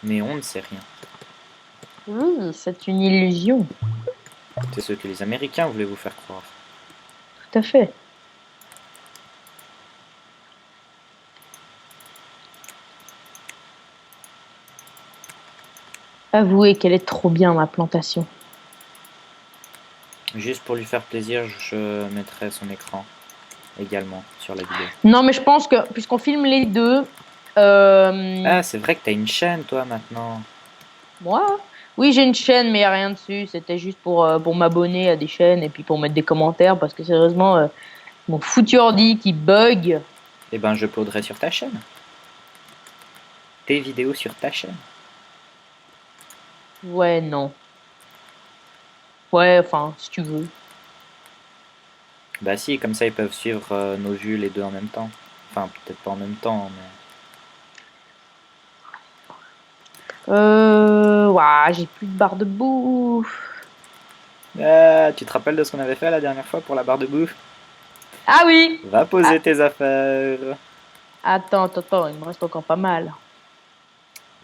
Mais on ne sait rien. Oui, c'est une illusion. C'est ce que les Américains voulaient vous faire croire. Tout à fait. Avouez qu'elle est trop bien, ma plantation. Juste pour lui faire plaisir, je mettrai son écran également sur la vidéo. Non, mais je pense que, puisqu'on filme les deux, Ah, c'est vrai que t'as une chaîne, toi, maintenant. moi, oui, j'ai une chaîne, mais il n'y a rien dessus. C'était juste pour m'abonner à des chaînes et puis pour mettre des commentaires, parce que sérieusement, mon foutu ordi qui bug. Eh ben, je uploaderai sur ta chaîne. Tes vidéos sur ta chaîne. Ouais, non. Ouais, enfin, si tu veux. Bah si, comme ça, ils peuvent suivre nos vues les deux en même temps. Enfin, peut-être pas en même temps, mais... Ouah, j'ai plus de barre de bouffe. Ah, tu te rappelles de ce qu'on avait fait la dernière fois pour la barre de bouffe? Ah oui! Va Ah, poser tes affaires. attends, il me reste encore pas mal.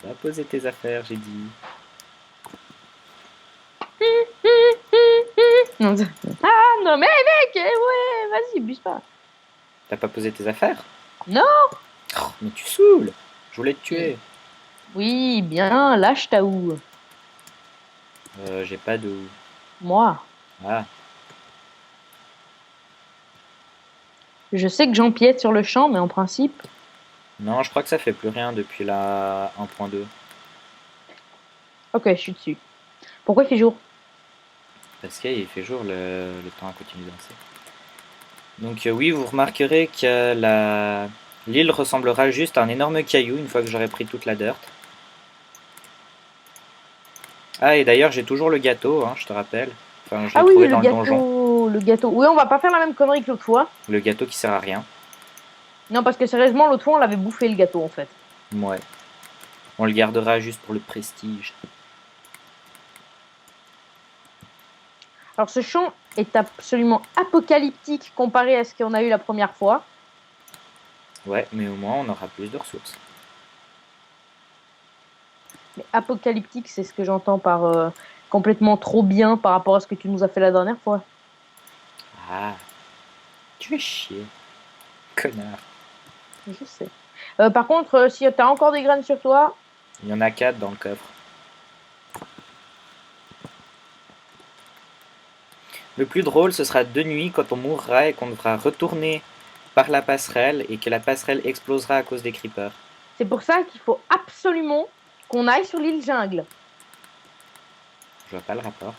Va poser tes affaires, j'ai dit. Non, ah non, mais mec, ouais, vas-y, buse pas. T'as pas posé tes affaires? Non! Oh, mais tu saoules. Je voulais te tuer. Oui, bien, lâche ta houe. J'ai pas de... Moi, Ah, je sais que j'empiète sur le champ, mais en principe. non, je crois que ça fait plus rien depuis la 1.2. Ok, je suis dessus. Pourquoi il fait jour? Parce qu'il fait jour, le temps continue d'avancer. Donc oui, vous remarquerez que l'île ressemblera juste à un énorme caillou une fois que j'aurai pris toute la dirt. Ah, et d'ailleurs, j'ai toujours le gâteau, hein, je te rappelle. Enfin, je Ah l'ai oui, trouvé dans le donjon. le gâteau. Oui, on va pas faire la même connerie que l'autre fois. Le gâteau qui sert à rien. Non, parce que sérieusement, l'autre fois, on l'avait bouffé le gâteau en fait. Ouais. On le gardera juste pour le prestige. Alors, ce champ est absolument apocalyptique comparé à ce qu'on a eu la première fois. Ouais, mais au moins, on aura plus de ressources. Mais apocalyptique, c'est ce que j'entends par complètement trop bien par rapport à ce que tu nous as fait la dernière fois. Ah, tu es chier, connard. Je sais. Par contre, si t'as encore des graines sur toi, Il y en a 4 dans le coffre. Le plus drôle, ce sera de nuit quand on mourra et qu'on devra retourner par la passerelle et que la passerelle explosera à cause des creepers. c'est pour ça qu'il faut absolument qu'on aille sur l'île jungle. Je vois pas le rapport.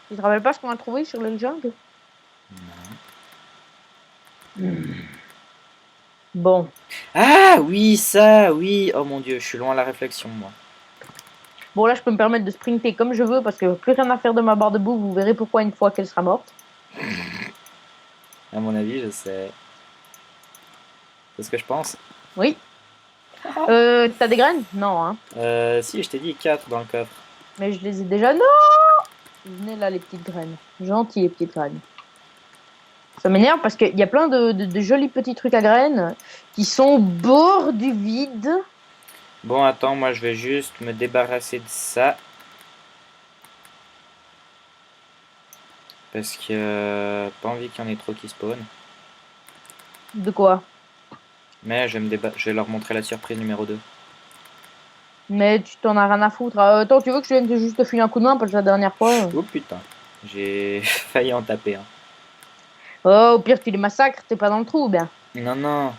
Tu te rappelles pas ce qu'on a trouvé sur l'île jungle? Bon. Ah oui, ça, oui. Oh mon dieu, je suis loin à la réflexion, moi. Bon, là, je peux me permettre de sprinter comme je veux parce que plus rien à faire de ma barre de boue. Vous verrez pourquoi une fois qu'elle sera morte. À mon avis, je sais. C'est ce que je pense. Oui. T'as des graines? Non, hein. Si, je t'ai dit 4 dans le coffre. Mais je les ai déjà. Non! Venez là, les petites graines. Gentilles, les petites graines. Ça m'énerve parce qu'il y a plein de jolis petits trucs à graines qui sont au bord du vide. Bon, attends, moi je vais juste me débarrasser de ça. Parce que pas envie qu'il y en ait trop qui spawn. De quoi? Mais je vais leur montrer la surprise numéro 2. Mais tu t'en as rien à foutre. Attends, tu veux que je vienne juste te filer un coup de main parce que la dernière fois. Oh putain, j'ai failli en taper un. Oh, au pire, tu les massacres, t'es pas dans le trou, ou bien. Non, non.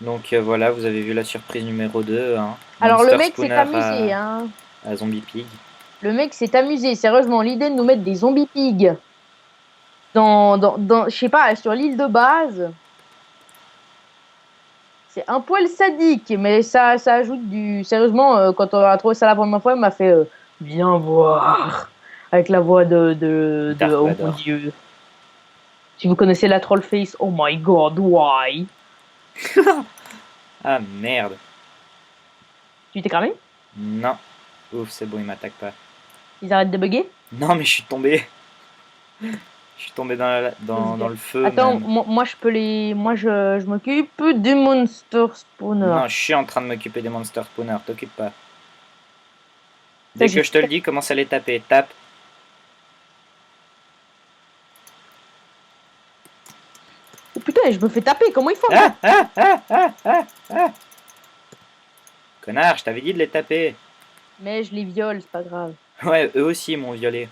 Donc voilà, vous avez vu la surprise numéro 2. Hein. Alors, le Monster mec s'est Spooner amusé, hein. à Zombie Pig. Le mec s'est amusé. Sérieusement, l'idée de nous mettre des zombies pigs je sais pas, sur l'île de base, c'est un poil sadique, mais ça ajoute du. Sérieusement, quand on a trouvé ça la première fois, il m'a fait viens voir. Avec la voix Dark oh mon Vador. dieu. Si vous connaissez la troll face, oh my god, why? Ah merde. Tu t'es cramé? Non. Ouf, c'est bon, il m'attaque pas. Ils arrêtent de bugger? Non, mais je suis tombé. Je Je suis tombé dans le feu. Attends, même. moi je peux les. Moi je m'occupe du monster spawner. Non, je suis en train de m'occuper des monster spawners, t'occupe pas. Ça, Dès que je te le dis, commence à les taper. Tape. Oh putain, je me fais taper, comment ils font Connard, je t'avais dit de les taper. Mais je les viole, c'est pas grave. Ouais, eux aussi m'ont violé.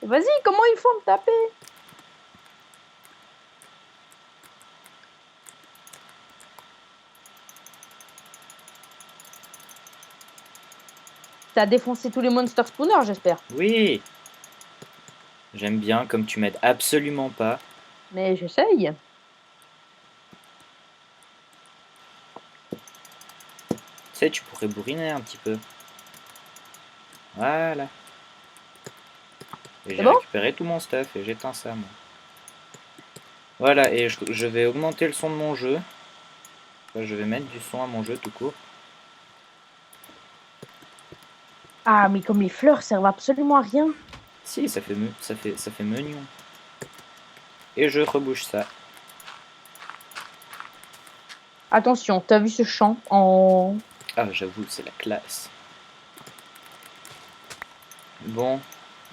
Vas-y, comment ils font me taper? T'as défoncé tous les monster spawners, j'espère. Oui. J'aime bien comme tu m'aides absolument pas. Mais j'essaye. Tu sais, tu pourrais bourriner un petit peu. Voilà. Et j'ai bon récupéré tout mon stuff et j'éteins ça, moi. Voilà, et je vais augmenter le son de mon jeu. Enfin, je vais mettre du son à mon jeu tout court. Ah, mais comme les fleurs servent absolument à rien. Si, ça fait mignon. Et je rebouche ça. Attention, t'as vu ce champ en... Ah, j'avoue, c'est la classe. Bon,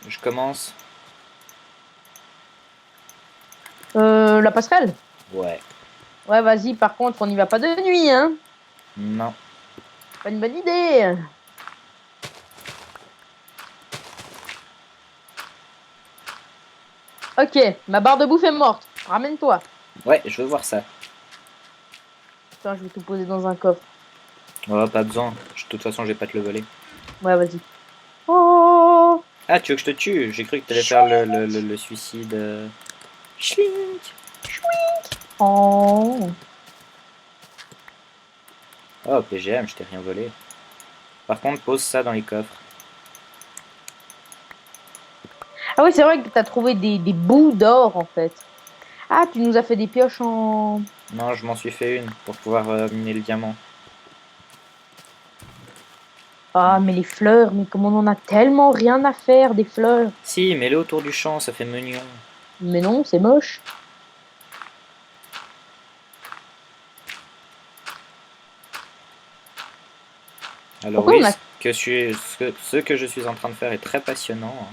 je commence. La passerelle? Ouais. Ouais, vas-y, par contre, on n'y va pas de nuit, hein. Non. Pas une bonne idée. Ok, ma barre de bouffe est morte. Ramène-toi. Ouais, je veux voir ça. Putain, je vais tout poser dans un coffre. Oh, pas besoin. De toute façon, je vais pas te le voler. Ouais, vas-y. Oh! Ah, tu veux que je te tue? J'ai cru que t'allais faire le suicide. Schlink. Oh! Oh, PGM, je t'ai rien volé. Par contre, pose ça dans les coffres. Ah oui, c'est vrai que t'as trouvé des bouts d'or, en fait. Ah, tu nous as fait des pioches en... Non, je m'en suis fait une pour pouvoir miner le diamant. Ah, mais les fleurs, mais comme on en a tellement rien à faire des fleurs. Si, mets-le autour du champ, ça fait mignon. Mais non, c'est moche. Alors Pourquoi oui, on a... ce que je suis en train de faire est très passionnant. Hein.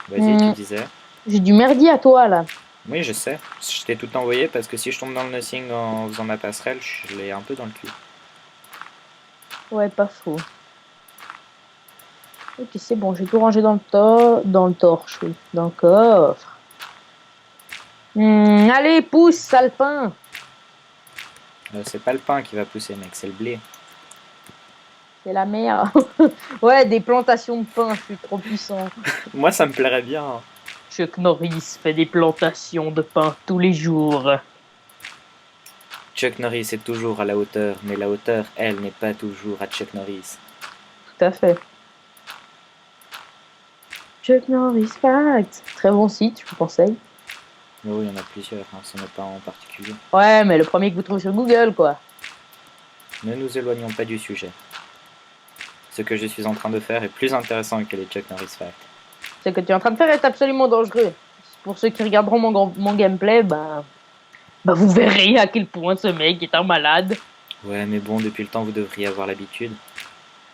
Vas-y, tu disais. J'ai du merdier à toi, là. Oui, je sais. Je t'ai tout envoyé parce que si je tombe dans le nothing en faisant ma passerelle, je l'ai un peu dans le cul. Ouais, pas faux. Ok, c'est bon, j'ai tout rangé dans le torche, oui. Dans le coffre. Allez, pousse, sale pain. C'est pas le pain qui va pousser, mec, c'est le blé. C'est la merde. Ouais, des plantations de pain, je suis trop puissant. Moi, ça me plairait bien. Hein. Chuck Norris fait des plantations de pain tous les jours. Chuck Norris est toujours à la hauteur, mais la hauteur, elle, n'est pas toujours à Chuck Norris. Tout à fait. Chuck Norris Facts. Très bon site, je vous conseille. Oui, il y en a plusieurs, hein, ce n'est pas en particulier. Ouais, mais le premier que vous trouvez sur Google, quoi. Ne nous éloignons pas du sujet. Ce que je suis en train de faire est plus intéressant que les Chuck Norris Facts. Ce que tu es en train de faire est absolument dangereux. Pour ceux qui regarderont mon gameplay, bah vous verrez à quel point ce mec est un malade. Ouais, mais bon, depuis le temps, vous devriez avoir l'habitude.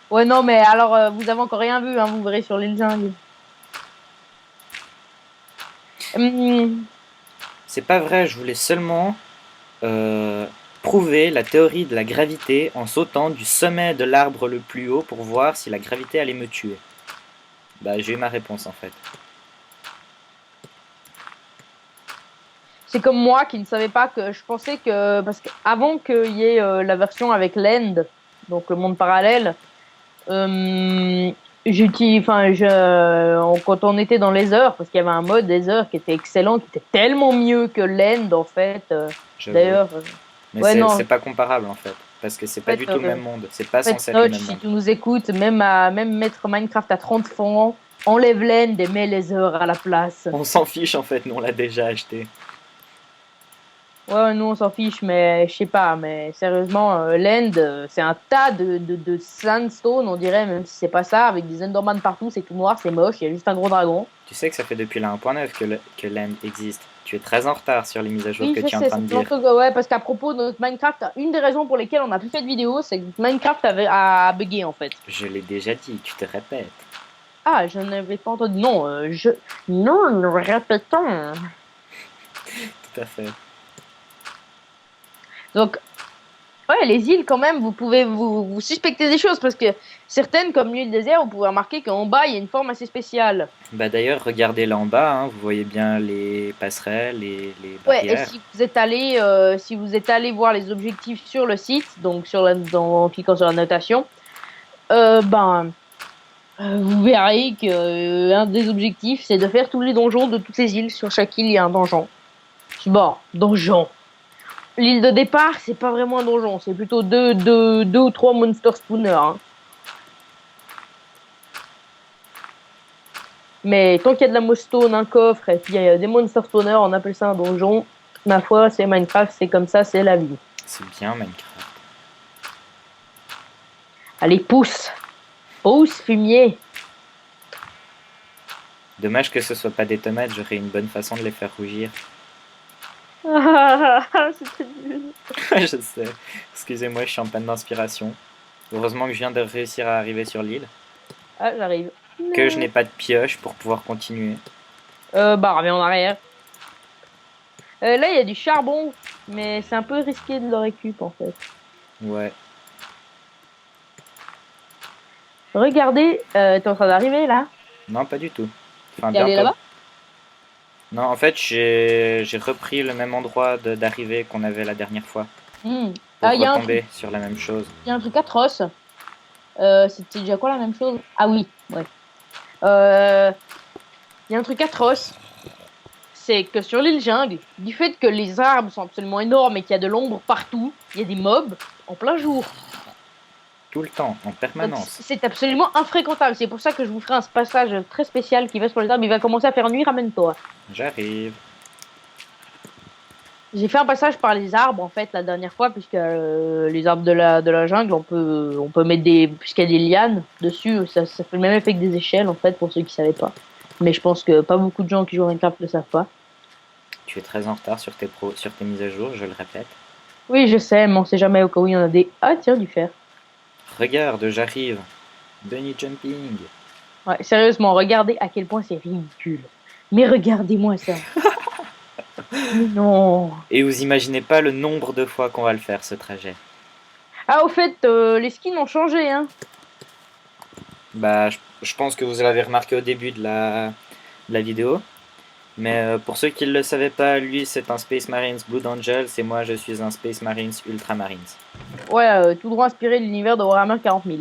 Ouais, non, mais alors, vous avez encore rien vu, hein, vous verrez sur l'île jungle. C'est pas vrai, je voulais seulement prouver la théorie de la gravité en sautant du sommet de l'arbre le plus haut pour voir si la gravité allait me tuer. Bah, j'ai eu ma réponse en fait. C'est comme moi qui ne savais pas que je pensais que parce qu'avant qu'il y ait la version avec l'end, donc le monde parallèle, quand on était dans les heures, parce qu'il y avait un mode des heures qui était excellent, qui était tellement mieux que l'end en fait. D'ailleurs, mais ouais, non. c'est pas comparable en fait, parce que c'est pas du tout le même monde. C'est pas censé être le même si monde. tu nous écoutes, même mettre Minecraft à 30 francs, enlève l'end et mets les heures à la place. On s'en fiche en fait, nous on l'a déjà acheté. Ouais, nous on s'en fiche, mais je sais pas, mais sérieusement, l'End, c'est un tas de sandstone, on dirait, même si c'est pas ça, avec des Enderman partout, c'est tout noir, c'est moche, il y a juste un gros dragon. Tu sais que ça fait depuis la 1.9 que l'end existe. Tu es très en retard sur les mises à jour Oui, que je tu es en sais, train c'est de plein de dire. trucs, ouais, parce qu'à propos de notre Minecraft, une des raisons pour lesquelles on a plus fait de vidéos, c'est que Minecraft a bugué en fait. Je l'ai déjà dit, tu te répètes. Ah, je n'avais pas entendu. Non, Non, nous répétons. Tout à fait. Donc, ouais, les îles, quand même, vous pouvez vous suspecter des choses parce que certaines, comme l'île désert, vous pouvez remarquer qu'en bas, il y a une forme assez spéciale. Bah d'ailleurs, regardez là en bas, hein, vous voyez bien les passerelles, les Ouais, et barrières. si vous êtes allé voir les objectifs sur le site, donc en cliquant sur la notation, ben, vous verrez que un des objectifs, c'est de faire tous les donjons de toutes les îles. Sur chaque île, il y a un donjon. Bon, donjon. L'île de départ, c'est pas vraiment un donjon, c'est plutôt deux ou trois monster spawners, hein. Mais tant qu'il y a de la mostone, un coffre, et puis il y a des monster spawners, on appelle ça un donjon. Ma foi, c'est Minecraft, c'est comme ça, c'est la vie. C'est bien Minecraft. Allez, pousse. Pousse, fumier. Dommage que ce soit pas des tomates, j'aurais une bonne façon de les faire rougir. C'était nul. Je sais. Excusez-moi, je suis en panne d'inspiration. Heureusement que je viens de réussir à arriver sur l'île. Ah, j'arrive. Que je n'ai pas de pioche pour pouvoir continuer. Bah, reviens en arrière. Là, il y a du charbon, mais c'est un peu risqué de le récup, en fait. Ouais. Regardez, t'es en train d'arriver, là. Non, pas du tout. Enfin, T'es allé bientôt. là-bas? Non, en fait, j'ai repris le même endroit d'arrivée qu'on avait la dernière fois. Hmm. Pour Ah, il y a un truc, retomber sur la même chose. il y a un truc atroce. C'était déjà quoi la même chose? Ah oui, ouais. Il y a un truc atroce. C'est que sur l'île jungle, du fait que les arbres sont absolument énormes et qu'il y a de l'ombre partout, il y a des mobs en plein jour. Tout le temps, en Donc permanence. c'est absolument infréquentable. C'est pour ça que je vous ferai un passage très spécial qui va sur les arbres. Il va commencer à faire nuit, ramène-toi. J'arrive. J'ai fait un passage par les arbres en fait la dernière fois puisque les arbres de la jungle on peut mettre des puisqu'il y a des lianes dessus ça fait le même effet que des échelles en fait pour ceux qui savaient pas. Mais je pense que pas beaucoup de gens qui jouent à Minecraft le savent pas. Tu es très en retard sur sur tes mises à jour, je le répète. Oui, je sais, mais on sait jamais au cas où il y en a des. Ah tiens, du fer. Regarde, j'arrive. Bunny jumping. Ouais, sérieusement, regardez à quel point c'est ridicule. Mais regardez-moi ça. Mais non. Et vous imaginez pas le nombre de fois qu'on va le faire, ce trajet. Ah, au fait, les skins ont changé, hein. Bah, je pense que vous l'avez remarqué au début de la vidéo. Mais pour ceux qui ne le savaient pas, lui c'est un Space Marines Blue Angels et moi je suis un Space Marines Ultramarines. Ouais, tout droit inspiré de l'univers de Warhammer 40 000.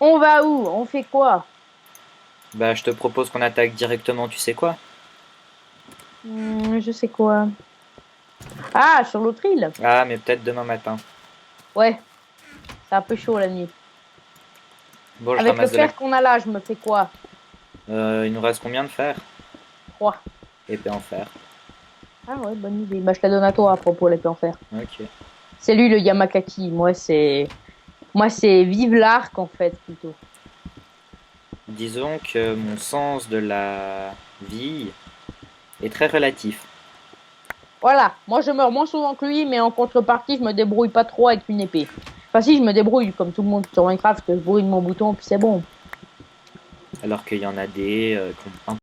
On va où? On fait quoi? Bah, je te propose qu'on attaque directement, tu sais quoi? Je sais quoi. Ah, sur l'autre île. Ah, mais peut-être demain matin. Ouais, c'est un peu chaud la nuit. Bon, je Avec le ramasse de la... fer qu'on a là, je me fais quoi? il nous reste combien de fer? 3. Épée en fer. Ah ouais, bonne idée. Bah, je te la donne à toi à propos de l'épée en fer. Ok. C'est lui le Yamakaki. Moi, c'est vive l'arc en fait plutôt. Disons que mon sens de la vie est très relatif. Voilà, moi je meurs moins souvent que lui, mais en contrepartie, je me débrouille pas trop avec une épée. Enfin, si, je me débrouille comme tout le monde sur Minecraft, que je brûle mon bouton, puis c'est bon. Alors qu'il y en a des qui ont